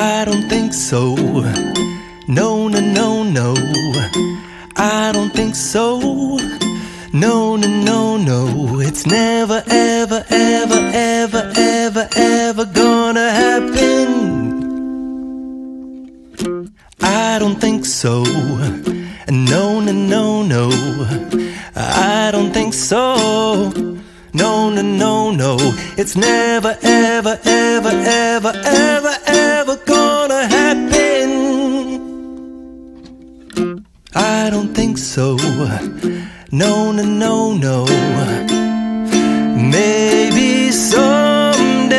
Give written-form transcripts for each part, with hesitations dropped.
I don't think so. No, no, no, no. I don't think so. No, no, no, no. It's never, ever, ever, ever, ever, ever gonna happen. I don't think so. No, no, no, no. I don't think so. No, no, no, no. It's never, ever, ever, ever, ever, ever gonna happen. I don't think so. No, no, no, no. Maybe someday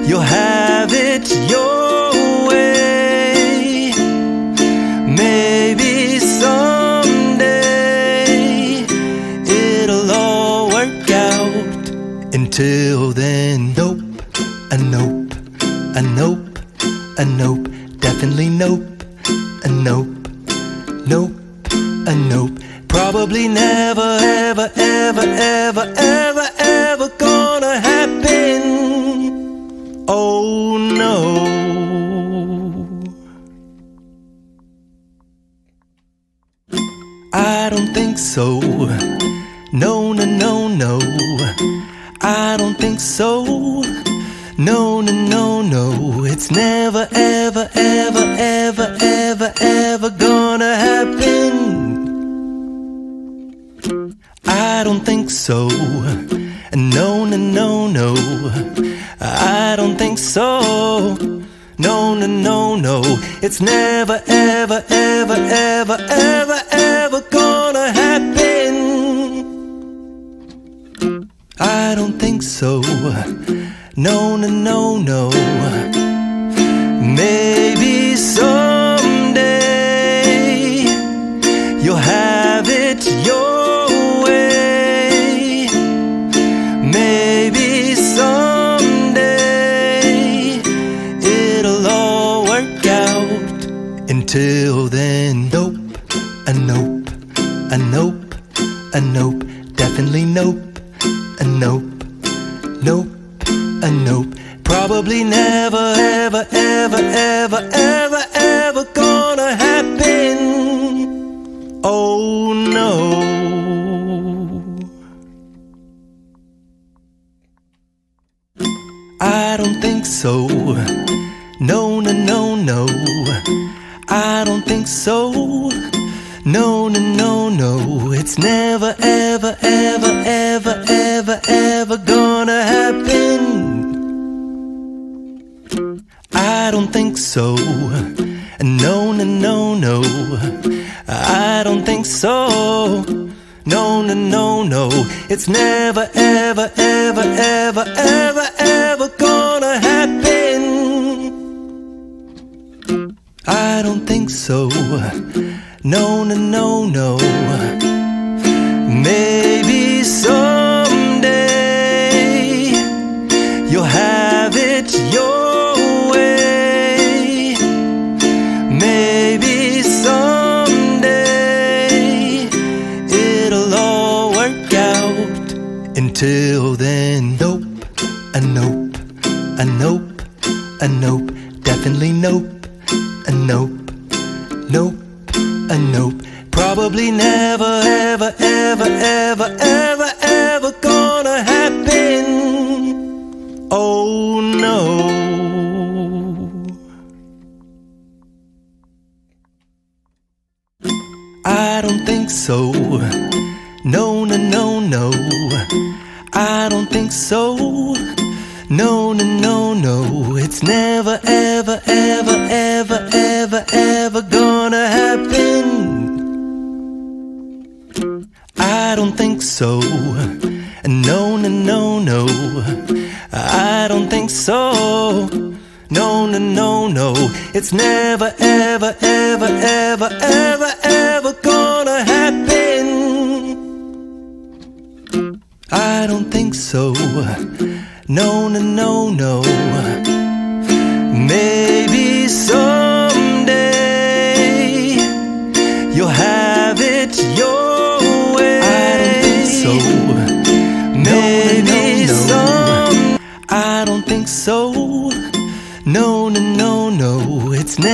you'll have it your way. Maybe someday it'll all work out. Until then, nope, a nope, a nope, a nope, definitely nope, a nope, nope, a nope. Probably never, ever, ever, ever, ever, ever gonna happen. Oh no. I don't think so. No, no, no, no. I don't think so. No, no, no, no. It's never, ever, ever, ever, ever, ever gonna happen. I don't think so. No, no, no, no. I don't think so. No, no, no, no. It's never, ever, ever, ever, ever, ever gonna happen. I don't think so. No, no, no, no. Maybe someday you'll have it your way. Maybe someday it'll all work out. Until then, nope, a nope, a nope, a nope, definitely nope, a nope, nope, a nope. Probably never, ever, ever, ever, ever, ever gonna happen. Oh no. I don't think so. No, no, no, no. I don't think so. No, no, no, no. It's never, ever, ever, ever, ever, ever gonna happen. I don't think so. No, no, no, no. I don't think so. No, no, no, no. It's never, ever, ever, ever, ever, ever gonna happen. I don't think so. No, no, no, no. Maybe someday you'll have it your way. Maybe someday it'll all work out. Until then, nope, a nope, a nope, a nope, definitely nope, a nope, nope, a nope. Probably never, ever, ever, ever, ever, ever gonna happen. Oh no. I don't think so. No, no, no, no. I don't think so. No, no, no, no. It's never, ever, ever, ever, ever, ever gonna happen. I don't think so. No, no, no, no. I don't think so. No, no, no, no. It's never, ever, ever, ever, ever, ever gonna happen. I don't think so. No, no, no, no. Maybe someday you'll have it your way. I don't think so. Maybe some. I don't think so. No, no, no, no, it's never